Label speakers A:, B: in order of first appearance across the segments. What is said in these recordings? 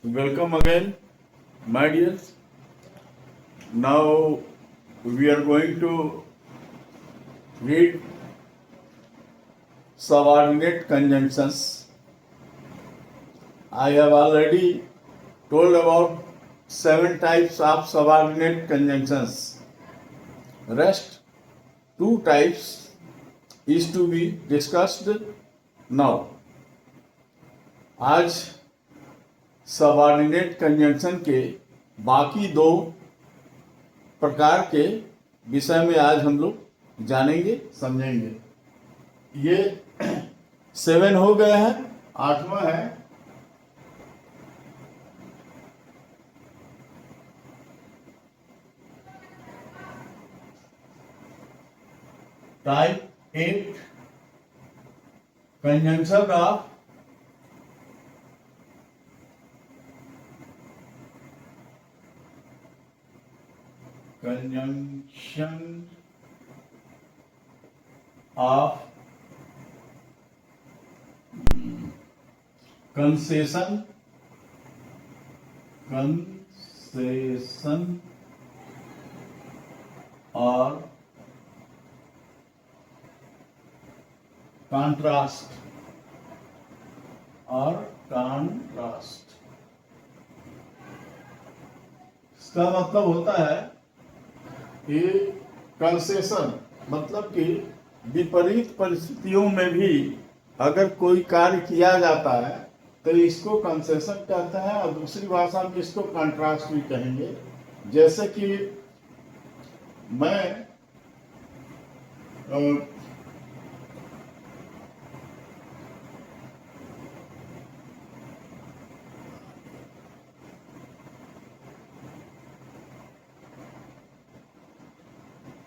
A: Welcome again, my dears. Now we are going to read subordinate conjunctions. I have already told about 7 types of subordinate conjunctions. Rest 2 types is to be discussed now. आज subordinate conjunction के बाकी 2 प्रकार के विषय में आज हम लोग जानेंगे, समझेंगे। ये 7 हो गए हैं, 8वां है type 8 conjunction of conjunction of concession और contrast इसका मतलब होता है कि कंसेशन मतलब कि विपरीत परिस्थितियों में भी अगर कोई कार्य किया जाता है तो इसको कंसेशन कहते हैं, और दूसरी भाषा में इसको कंट्रास्ट भी कहेंगे। जैसे कि मैं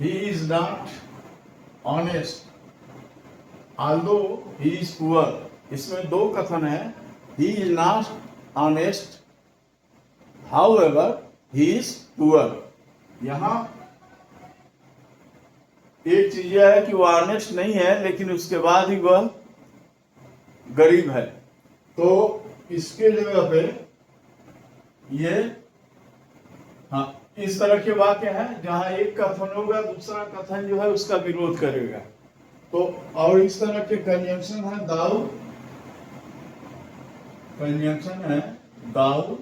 A: he is not honest although he is poor। इसमें 2 कथन है। he is not honest however he is poor। यहाँ एक चीज यह है कि वो ऑनेस्ट नहीं है लेकिन उसके बाद ही वह गरीब है। तो इसके जगह पे ये इस तरह के वाक्य हैं जहां एक कथन होगा, दूसरा कथन जो है उसका विरोध करेगा। तो और इस तरह के कंजंक्शन है दाऊ, कंजंक्शन है दाऊ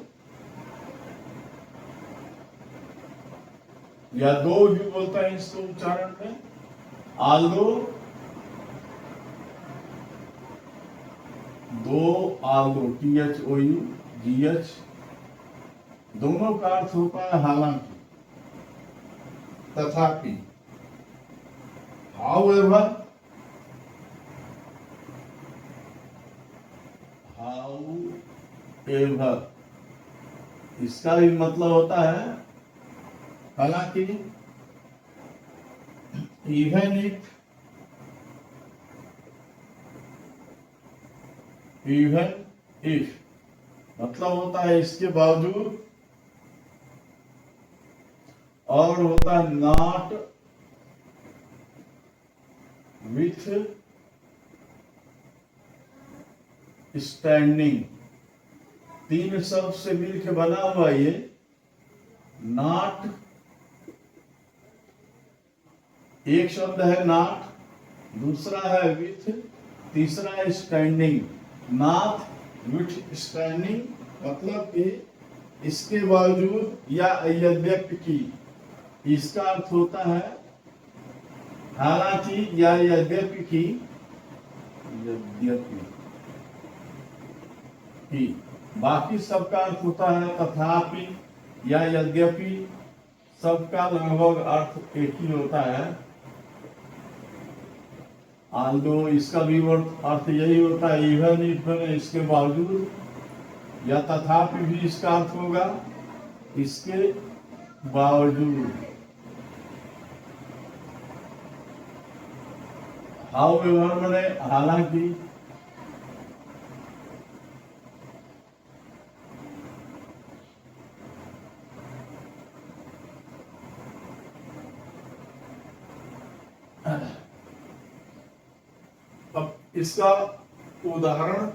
A: या 2 भी बोलता है इसको उच्चारण में, आल्दो 2 आल्दो THOU GH दोनों का अर्थ होता है हालांकि, तथापि। however इसका भी मतलब होता है हालांकि। even if मतलब होता है इसके बावजूद, और होता है नॉट विथ स्टैंडिंग। 3 शब्द से मिलकर बना हुआ ये नॉट, एक शब्द है नॉट, दूसरा है विथ, तीसरा है स्टैंडिंग। नॉट विथ स्टैंडिंग मतलब कि इसके बावजूद या यद्यपि की, इसका अर्थ होता है हालांकि या यद्यपि की, बाकी सबका अर्थ होता है तथापि या यद्यपि। सबका लगभग अर्थ एक ही होता है। आल्दो इसका भी अर्थ यही होता है, इवन इफ इसके बावजूद, या तथापि भी इसका अर्थ होगा इसके बावजूद। हाउएवर माने हालांकि, अब इसका उदाहरण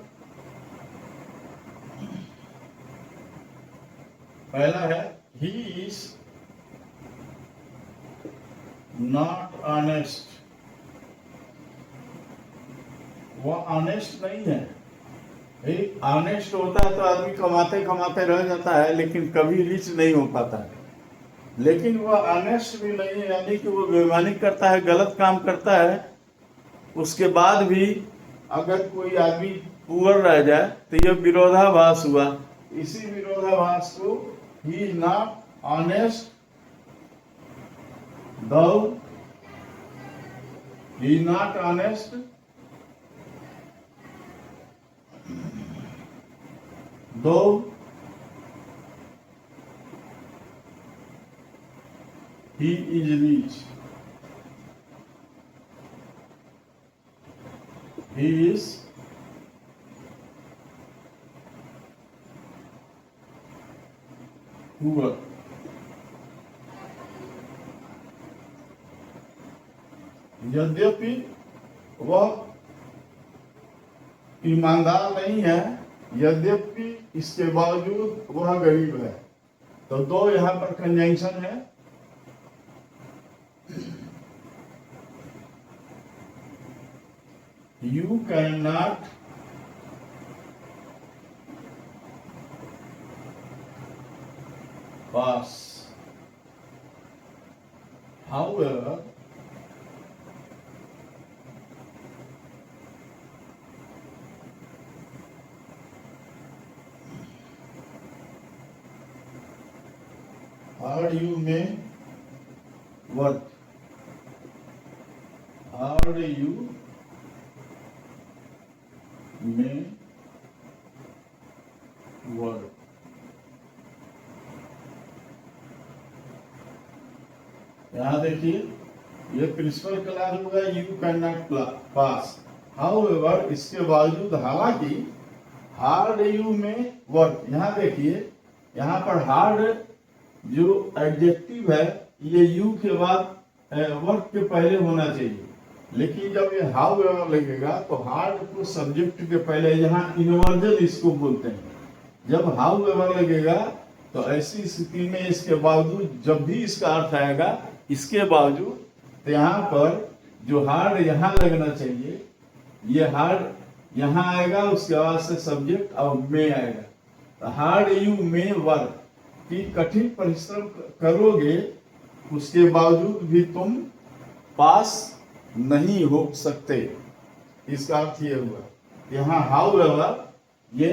A: पहला है ही इज नॉट ऑनेस्ट, वह ऑनेस्ट नहीं है। ऑनेस्ट होता है तो आदमी कमाते कमाते रह जाता है लेकिन कभी रिच नहीं हो पाता है, लेकिन वह ऑनेस्ट भी नहीं है, यानी कि वो बेईमानी करता है, गलत काम करता है, उसके बाद भी अगर कोई आदमी पुअर रह जाए तो यह विरोधाभास हुआ। इसी विरोधाभास को ही इज नॉट ऑनेस्ट दो ही नॉट ऑनेस्ट दो he is rich, he is poor, यद्यपि वह ईमानदार नहीं है, यद्यपि इसके बावजूद वह गरीब है। तो दो यहाँ पर कंजंक्शन है। You cannot pass. However, hard you may work. Hard you may work. यहाँ देखिए ये प्रिंसिपल क्लास होगा, you can not pass. However, इसके बावजूद, हालांकि हार्ड यू में वर्क। यहाँ देखिए यहाँ पर हार्ड जो एडजेक्टिव है ये यू के बाद वर्क के पहले होना चाहिए, लेकिन जब ये हाउ एवर लगेगा तो हार्ड को सब्जेक्ट के पहले, यहाँ इन्वर्जन इसको बोलते हैं। जब हाउ एवर लगेगा तो ऐसी स्थिति में इसके बावजूद जब भी इसका अर्थ आएगा इसके बावजूद, तो यहाँ पर जो हार्ड यहाँ लगना चाहिए, ये हार्ड यहाँ आएगा, उसके बाद से सब्जेक्ट और मे आएगा। तो हार्ड यू मे वर्क, कि कठिन परिश्रम करोगे उसके बावजूद भी तुम पास नहीं हो सकते। इसका अर्थ ये हुआ। यहाँ हाउ एवर ये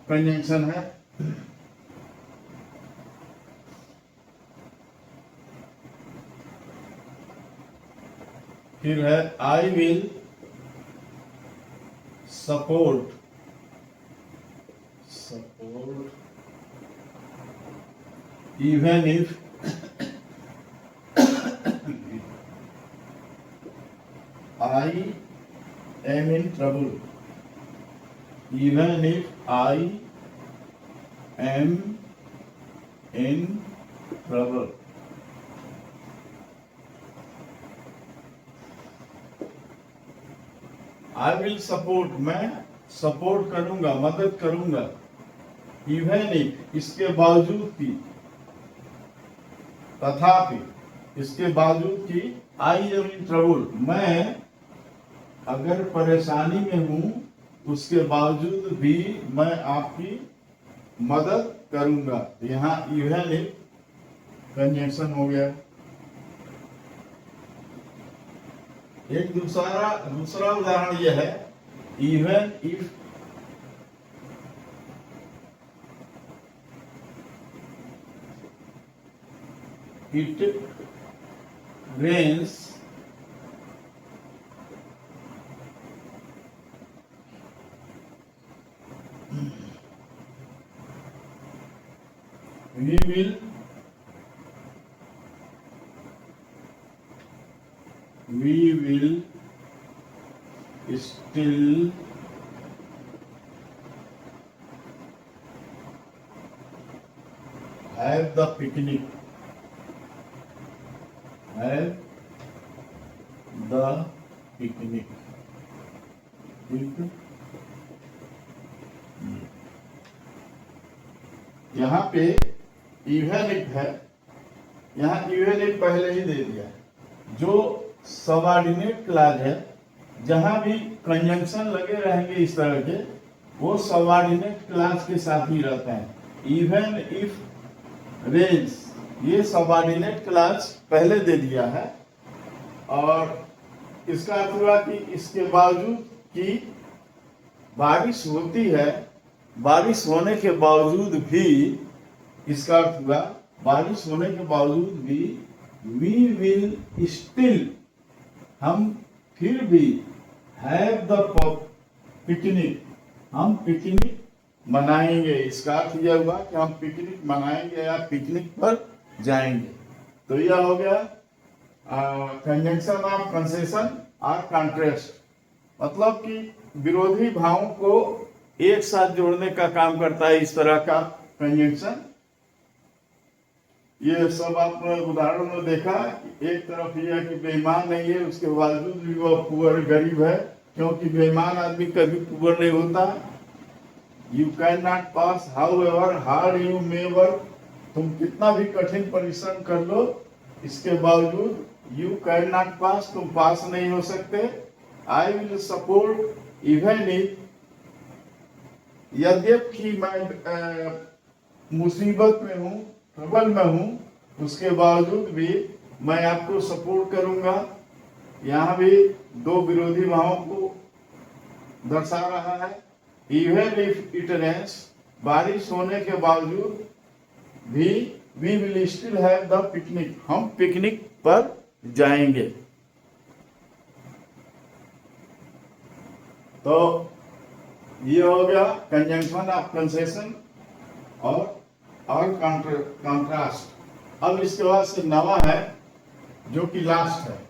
A: कंजंक्शन है। फिर है I will support, even if I am in trouble. Even if I am in trouble. I will support, मैं सपोर्ट करूंगा, मदद करूंगा। Even if, इसके बावजूद की, तथापि, इसके बावजूद की, I am in trouble, मैं अगर परेशानी में हूं उसके बावजूद भी मैं आपकी मदद करूंगा। यहाँ इवन इफ कंजंक्शन हो गया। एक दूसरा उदाहरण यह है, even if it rains we will still have the picnic, have the picnic. ठीक है? यहाँ पे इवन इफ है, यहाँ इवन इफ पहले ही दे दिया है। जो सबऑर्डिनेट क्लॉज है, जहां भी कंजंक्शन लगे रहेंगे इस तरह के, वो सबऑर्डिनेट क्लॉज के साथ ही रहते हैं। इवन इफ रेंज, ये सबऑर्डिनेट क्लॉज पहले दे दिया है। और इसका अर्थ हुआ कि इसके बावजूद कि बारिश होती है, बारिश होने के बावजूद भी, इसका अर्थ हुआ बारिश होने के बावजूद भी वी विल स्टिल, हम फिर भी हैव द पिकनिक, हम पिकनिक मनाएंगे। इसका अर्थ यह हुआ कि हम पिकनिक मनाएंगे या पिकनिक पर जाएंगे। तो यह हो गया कंजंक्शन ऑफ कंसेशन और कॉन्ट्रास्ट, मतलब कि विरोधी भावों को एक साथ जोड़ने का काम करता है इस तरह का कंजंक्शन। ये सब आपने उदाहरण में देखा कि एक तरफ यह है कि बेईमान नहीं है, उसके बावजूद भी वह पुअर, गरीब है, क्योंकि बेईमान आदमी कभी पुअर नहीं होता। You can not pass how ever hard you may work, तुम कितना भी कठिन परिश्रम कर लो, इसके बावजूद यू कैन नॉट पास, तुम पास नहीं हो सकते। I will support even if, यद्यपि मैं मुसीबत में हूँ, ट्रबल में हूँ, उसके बावजूद भी मैं आपको सपोर्ट करूंगा। यहाँ भी दो विरोधी भावों को दर्शा रहा है। इवन इफ इट रेन्स, बारिश होने के बावजूद भी we will still have the picnic, हम पिकनिक पर जाएंगे। तो ये हो गया कंजंक्शन ऑफ कंसेशन और कॉन्ट्रास्ट। अब इसके बाद से नवा है जो कि लास्ट है।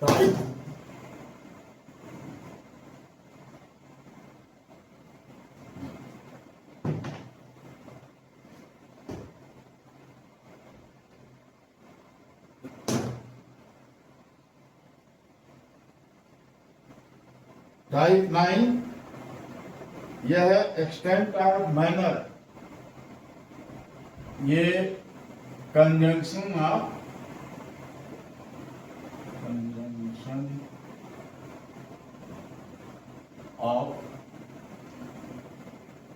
A: Right. टाइप 9, यह है एक्सटेंट ऑफ मैनर। ये conjunction of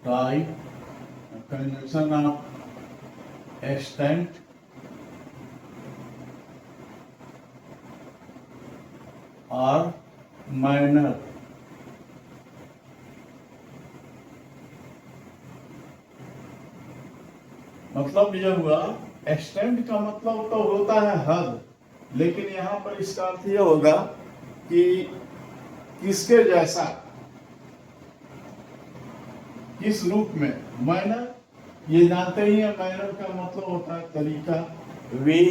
A: type, conjunction of extent और माइनर। मतलब यह हुआ, एक्सटेंट का मतलब तो होता है हद, लेकिन यहाँ पर इसका अर्थ यह होगा कि किसके जैसा, किस रूप में। माइनर, ये जानते ही है, माइनर का मतलब होता है तरीका, वे।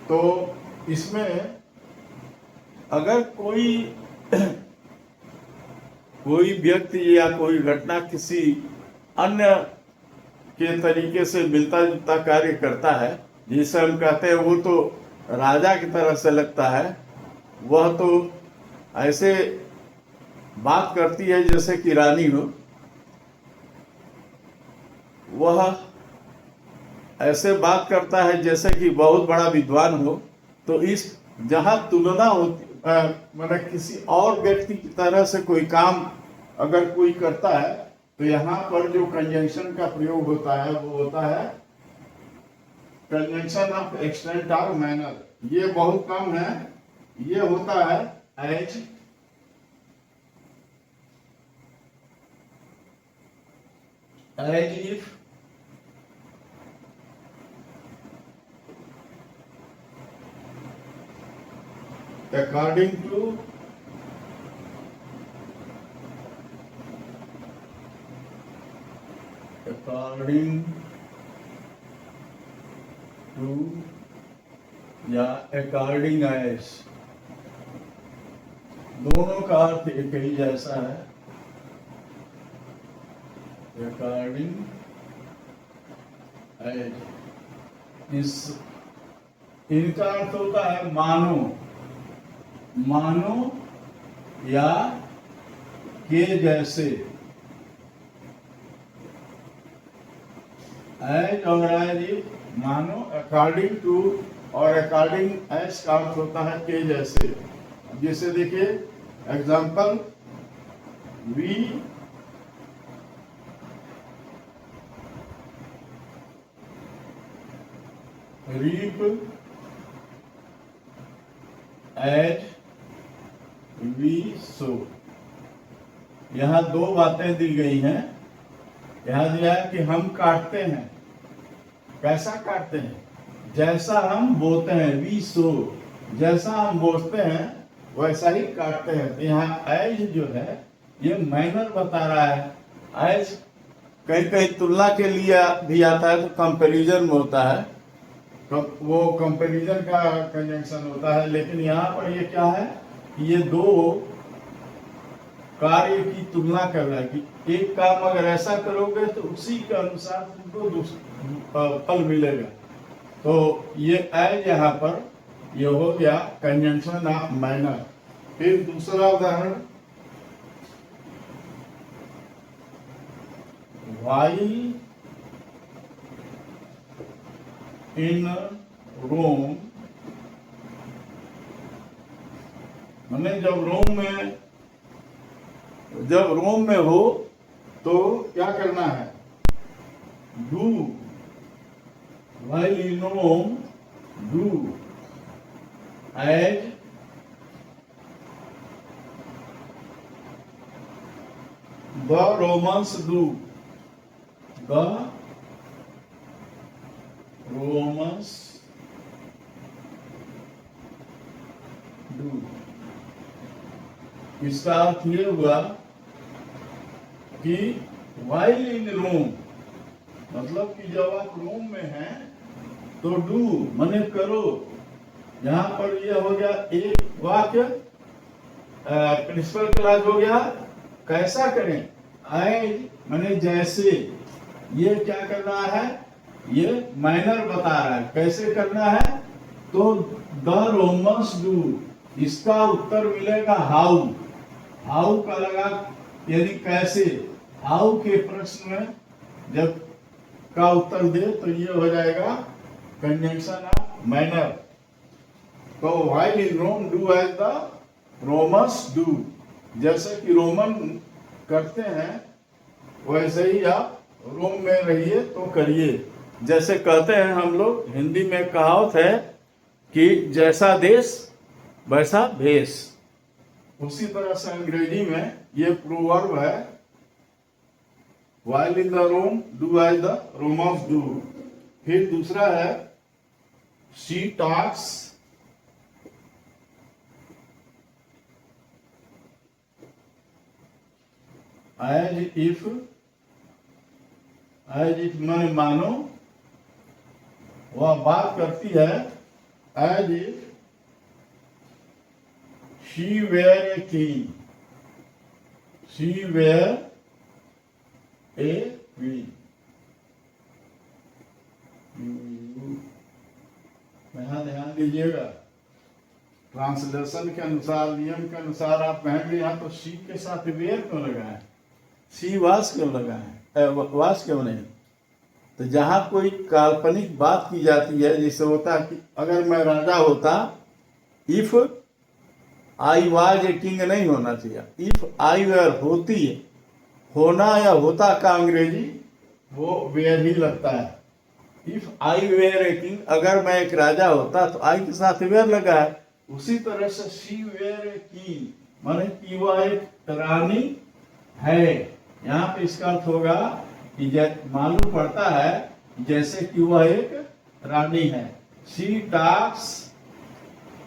A: तो इसमें अगर कोई व्यक्ति या कोई घटना किसी अन्य के तरीके से मिलता जुलता कार्य करता है, जिसे हम कहते हैं वो तो राजा की तरह से लगता है, वह तो ऐसे बात करती है जैसे कि रानी हो, वह ऐसे बात करता है जैसे कि बहुत बड़ा विद्वान हो। तो इस जहाँ तुलना होती, मतलब किसी और व्यक्ति की तरह से कोई काम अगर कोई करता है, तो यहाँ पर जो कंजंक्शन का प्रयोग होता है वो होता है कंजंक्शन ऑफ एक्सटेंट और मैनर। ये बहुत कम है, ये होता है as if, according to according to या अकॉर्डिंग एज, दोनों का अर्थ एक ही जैसा है। अकॉर्डिंग एज, इस इनका अर्थ होता है मानो, मानो या के जैसे। एज और एज इज, मानो, अकॉर्डिंग टू और अकॉर्डिंग एज का अर्थ होता है के जैसे। जैसे देखिए example, we reap as we sow. यहां दो बातें दी गई हैं। यहां दिया है कि हम काटते हैं, कैसा काटते हैं, जैसा हम बोते हैं, वी सो, जैसा हम बोते हैं वैसा ही काटते हैं। तो यहाँ एज जो है ये मैनर बता रहा है। एज कहीं कहीं तुलना के लिए भी आता है, तो कंपैरिजन में होता है, वो कंपैरिजन का कंजंक्शन होता है। लेकिन यहाँ पर ये क्या है, ये दो कार्य की तुलना कर रहा है कि एक काम अगर ऐसा करोगे तो उसी के अनुसार तुमको फल मिलेगा। तो ये एज यहाँ पर ये हो गया कंजंक्शन ऑफ मैनर। फिर दूसरा उदाहरण, while in Rome, मैंने जब रोम में हो तो क्या करना है, do, while in Rome do as the Romans do, the Romans do। इसका अर्थ ये हुआ कि while in Rome, मतलब कि जब आप रोम में हैं तो डू मने करो। यहाँ पर ये हो गया एक वाक्य, प्रिंसिपल क्लास हो गया, कैसा करें, एज मने जैसे। ये क्या कर रहा है, ये मैनर बता रहा है कैसे करना है। तो द रोमन्स डू, इसका उत्तर मिलेगा हाउ। हाउ का लगा यानी कैसे। हाउ के प्रश्न में जब का उत्तर दे तो ये हो जाएगा कंजंक्शन ऑफ मैनर। तो while in Rome do as the Romans do, जैसे कि रोमन करते हैं वैसे ही आप रोम में रहिए तो करिए। जैसे कहते हैं हम लोग, हिंदी में कहावत है कि जैसा देश वैसा भेष। उसी तरह से अंग्रेजी में ये प्रोवर्ब है, while in the Rome do as the Romans do। फिर दूसरा है, she talks as if माने मानो, वह बात करती है as if she were a king, she were a queen। यहाँ ध्यान दीजिएगा, ट्रांसलेशन के अनुसार, नियम के अनुसार आप कहेंगे यहाँ तो शी के साथ वेयर क्यों लगाए, शी वास क्यों लगाए, वास क्यों नहीं। तो जहाँ कोई काल्पनिक बात की जाती है, जैसे होता है कि अगर मैं राजा होता, if I was a king नहीं होना चाहिए, इफ आई वेयर होती है, होना या होता का अंग्रेजी वो वेयर ही लगता है। If I were a king, अगर मैं एक राजा होता तो आई के साथ वेयर लगा है। उसी तरह से शी वेयर ए किंग माने कि वह एक रानी है। यहाँ पे इसका अर्थ होगा कि मालूम पड़ता है जैसे कि वह एक रानी है। शी टॉक्स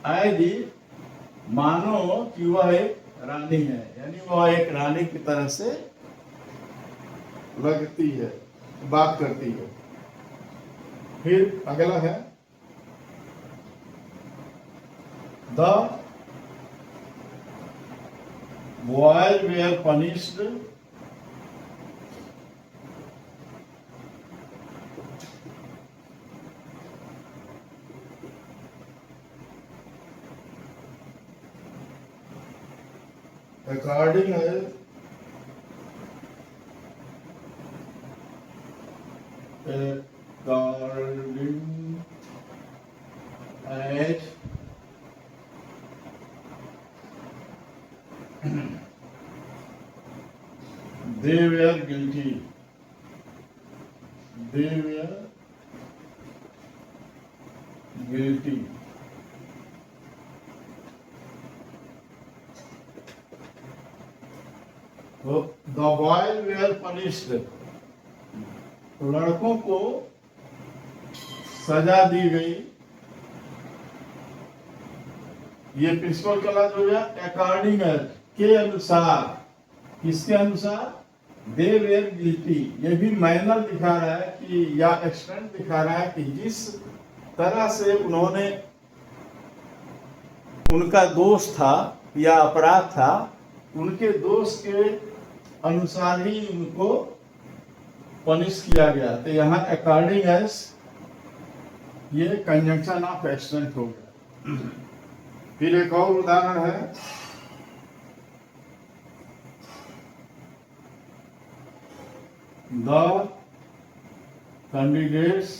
A: एज इफ, मानो कि वह एक रानी है, यानी वह एक रानी की तरह से लगती है। बात करती है। फिर अगला है the boys were punished according as they were guilty. They were guilty. तो the boys were punished. लड़कों को सजा दी गई। ये प्रिंसिपल क्लॉज हो गया अकॉर्डिंग के अनुसार। किसके अनुसार? They were guilty. ये भी माइनर दिखा रहा है कि या एक्सटेंट दिखा रहा है कि जिस तरह से उन्होंने उनका दोष था या अपराध था, उनके दोष के अनुसार ही उनको पनिश किया गया। तो यहाँ अकॉर्डिंग एज ये कंजंक्शन ऑफ एक्सटेंट हो गया। फिर एक और उदाहरण है the candidates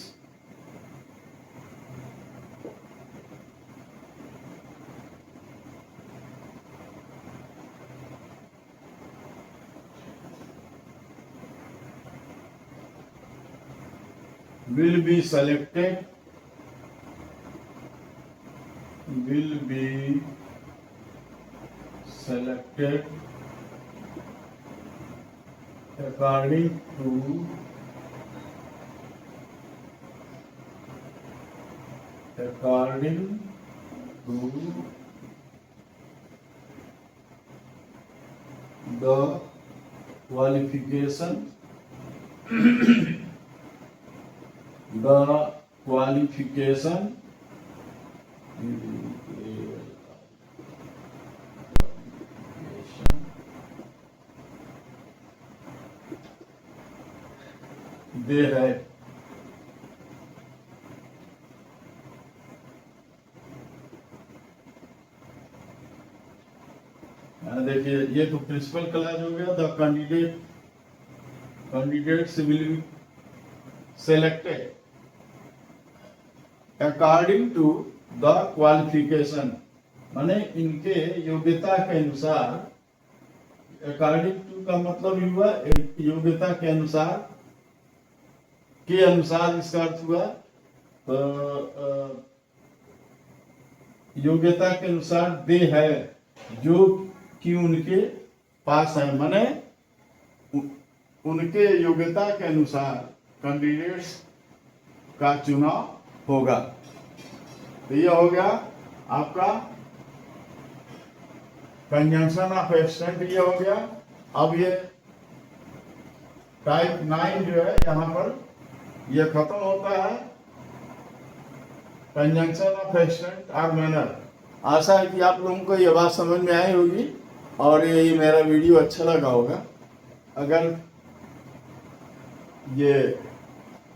A: will be selected according to the qualification दे है। देखिए ये तो प्रिंसिपल क्लॉज हो गया। The candidates will be selected according to the qualification, माने इनके योग्यता के अनुसार। अकॉर्डिंग टू का मतलब हुआ योग्यता के अनुसार, के अनुसार इसका अर्थ हुआ योग्यता के अनुसार दे है जो कि उनके पास है, माने उनके योग्यता के अनुसार कैंडिडेट्स का चुनाव होगा। तो ये हो गया आपका कंजंक्शन ऑफ एक्सटेंट, ये हो गया। अब ये टाइप 9 जो है यहाँ पर ये खत्म होता है कंजंक्शन ऑफ एक्सटेंट और मैनर। आशा है कि आप लोगों को ये बात समझ में आई होगी और ये मेरा वीडियो अच्छा लगा होगा। अगर ये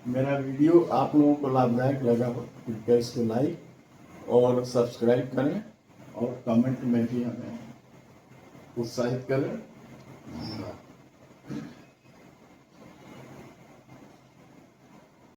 A: मेरा वीडियो आप लोगों को लाभदायक लगा हो तो कृपया इसको लाइक और सब्सक्राइब करें और कमेंट में भी हमें उत्साहित करें।